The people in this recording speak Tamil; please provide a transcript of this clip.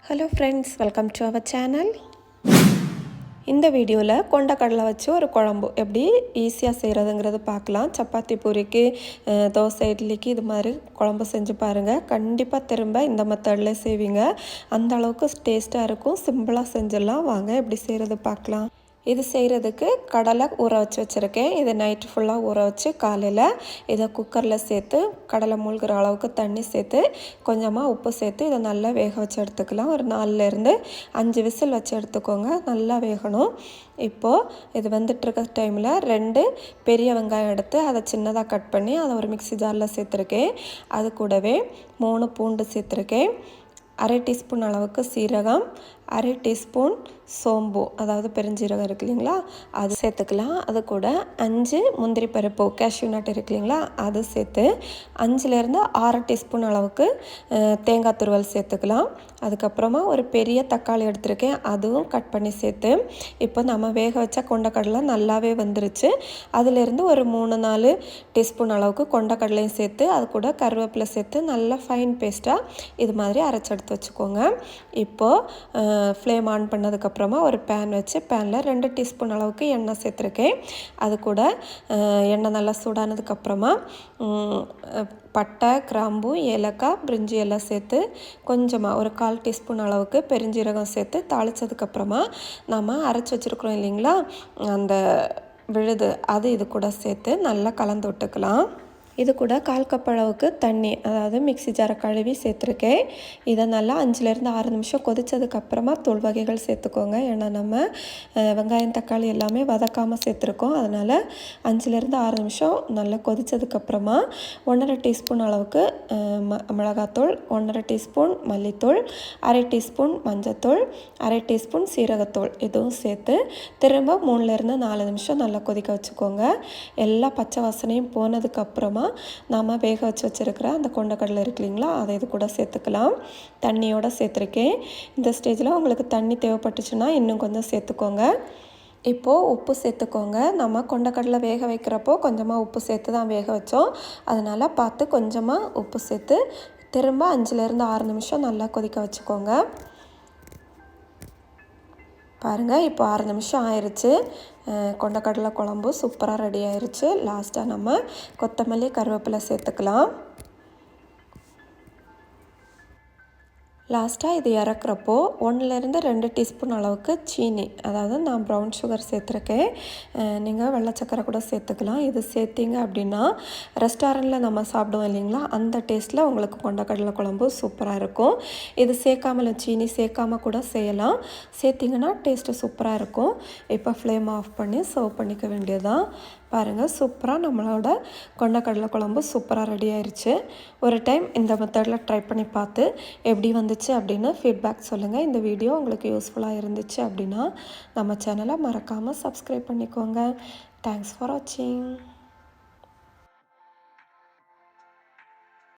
Hello friends, welcome to our channel. இந்த வீடியோல கொண்டக்கடலை வச்சு ஒரு குழம்பு எப்படி ஈஸியா செய்யறதுங்கறது பார்க்கலாம். சப்பாத்தி பூரிக்கு தோசை இட்லிக்கு இது மாதிரி குழம்பு செஞ்சு பாருங்க. கண்டிப்பா திரும்ப இந்த மெத்தட்ல செய்வீங்க. அந்த அளவுக்கு டேஸ்டா இருக்கும். சிம்பிளா செஞ்சிடலாம். வாங்க எப்படி செய்யறது பார்க்கலாம். இது செய்கிறதுக்கு கடலை ஊற வச்சு வச்சுருக்கேன். இது நைட்டு ஃபுல்லாக ஊற வச்சு காலையில் இதை குக்கரில் சேர்த்து கடலை மூழ்கிற அளவுக்கு தண்ணி சேர்த்து கொஞ்சமாக உப்பு சேர்த்து இதை நல்லா வேக வச்சு எடுத்துக்கலாம். ஒரு 4லேருந்து 5 விசில் வச்சு எடுத்துக்கோங்க. நல்லா வேகணும். இப்போது இது வந்துட்டுருக்க டைமில் 2 பெரிய வெங்காயம் எடுத்து அதை சின்னதாக கட் பண்ணி அதை ஒரு மிக்ஸி ஜாரில் சேர்த்துருக்கேன். அது கூடவே 3 பூண்டு சேர்த்துருக்கேன். 1/2 டீஸ்பூன் அளவுக்கு சீரகம், 1/2 டீஸ்பூன் சோம்பு, அதாவது பெருஞ்சீரகம் இருக்கு இல்லைங்களா, அது சேர்த்துக்கலாம். அது கூட 5 முந்திரி பருப்பு கேஷ்யூ நட் இருக்கு இல்லைங்களா, அது சேர்த்து 5லேருந்து 6 டீஸ்பூன் அளவுக்கு தேங்காய் துருவல் சேர்த்துக்கலாம். அதுக்கப்புறமா ஒரு பெரிய தக்காளி எடுத்திருக்கேன், அதுவும் கட் பண்ணி சேர்த்து இப்போ நம்ம வேக வச்ச கொண்டக்கடலை நல்லாவே வந்துருச்சு. அதிலேருந்து ஒரு 3-4 டீஸ்பூன் அளவுக்கு கொண்டக்கடலையும் சேர்த்து அது கூட கருவேப்பிலை சேர்த்து நல்லா ஃபைன் பேஸ்ட்டாக இது மாதிரி அரைச்சி எடுத்து வச்சுக்கோங்க. இப்போது ஃப்ளேம் ஆன் பண்ணதுக்கப்புறமா ஒரு பேன் வச்சு பேனில் 2 டீஸ்பூன் அளவுக்கு எண்ணெய் சேர்த்துருக்கேன். அது கூட எண்ணெய் நல்லா சூடானதுக்கப்புறமா பட்டை, கிராம்பு, ஏலக்காய், பிரிஞ்சி எல்லாம் சேர்த்து கொஞ்சமாக ஒரு 1/4 டீஸ்பூன் அளவுக்கு பெருஞ்சீரகம் சேர்த்து தாளித்ததுக்கப்புறமா நம்ம அரைச்சி வச்சுருக்குறோம் இல்லைங்களா அந்த விழுது, அது இது கூட சேர்த்து நல்லா கலந்து விட்டுக்கலாம். இது கூட 1/4 கப் அளவுக்கு தண்ணி, அதாவது மிக்ஸி ஜாரை கழுவி சேர்த்துருக்கேன். இதை நல்லா 5லேருந்து 6 நிமிஷம் கொதித்ததுக்கப்புறமா தூள் வகைகள் சேர்த்துக்கோங்க. ஏன்னா நம்ம வெங்காயம் தக்காளி எல்லாமே வதக்காமல் சேர்த்துருக்கோம். அதனால் 5லேருந்து 6 நிமிஷம் நல்லா கொதித்ததுக்கப்புறமா 1/2 டீஸ்பூன் அளவுக்கு மிளகாத்தூள், 1/2 டீஸ்பூன் மல்லித்தூள், 1/2 டீஸ்பூன் மஞ்சத்தூள், 1/2 டீஸ்பூன் சீரகத்தூள் இதுவும் சேர்த்து திரும்ப 3லேருந்து 4 நிமிஷம் நல்லா கொதிக்க வச்சுக்கோங்க. எல்லா பச்சை வாசனையும் போனதுக்கப்புறமா நாம் வேக வச்சு வச்சுருக்கிற அந்த கொண்டக்கடலை இருக்கு இல்லைங்களா, அதை இது கூட சேர்த்துக்கலாம். தண்ணியோடு சேர்த்துருக்கேன். இந்த ஸ்டேஜில் உங்களுக்கு தண்ணி தேவைப்பட்டுச்சுன்னா இன்னும் கொஞ்சம் சேர்த்துக்கோங்க. இப்போது உப்பு சேர்த்துக்கோங்க. நம்ம கொண்டக்கடலை வேக வைக்கிறப்போ கொஞ்சமாக உப்பு சேர்த்து தான் வேக வச்சோம். அதனால் பார்த்து கொஞ்சமாக உப்பு சேர்த்து திரும்ப 5லேருந்து 6 நிமிஷம் நல்லா கொதிக்க வச்சுக்கோங்க. பாருங்கள், இப்போ 6 நிமிஷம் ஆயிடுச்சு. கொண்டக்கடலை குழம்பு சூப்பராக ரெடி ஆயிடுச்சு. லாஸ்ட்டாக நம்ம கொத்தமல்லி, கருவேப்பிலை சேர்த்துக்கலாம். லாஸ்ட்டாக இது இறக்குறப்போ 1லேருந்து 2 டீஸ்பூன் அளவுக்கு சீனி, அதாவது நான் ப்ரௌன் சுகர் சேர்த்துருக்கேன். நீங்கள் வெள்ளை சக்கரை கூட சேர்த்துக்கலாம். இது சேர்த்திங்க அப்படின்னா ரெஸ்டாரண்ட்டில் நம்ம சாப்பிடுவோம் இல்லைங்களா, அந்த டேஸ்ட்டில் உங்களுக்கு கொண்டக்கடலை குழம்பு சூப்பராக இருக்கும். இது சேர்க்காமல் சீனி சேர்க்காமல் கூட செய்யலாம். சேர்த்திங்கன்னா டேஸ்ட்டு சூப்பராக இருக்கும். இப்போ ஃப்ளேம் ஆஃப் பண்ணி சர்வ் பண்ணிக்க வேண்டியதான். பாருங்கள், சூப்பராக நம்மளோட கொண்டக்கடலை குழம்பு சூப்பராக ரெடி ஆயிடுச்சு. ஒரு டைம் இந்த மெத்தடில் ட்ரை பண்ணி பார்த்து எப்படி வந்துச்சு அப்படின்னு ஃபீட்பேக் சொல்லுங்கள். இந்த வீடியோ உங்களுக்கு யூஸ்ஃபுல்லாக இருந்துச்சு அப்படின்னா நம்ம சேனலை மறக்காமல் சப்ஸ்கிரைப் பண்ணிக்கோங்க. தேங்க்ஸ் ஃபார் வாட்சிங்.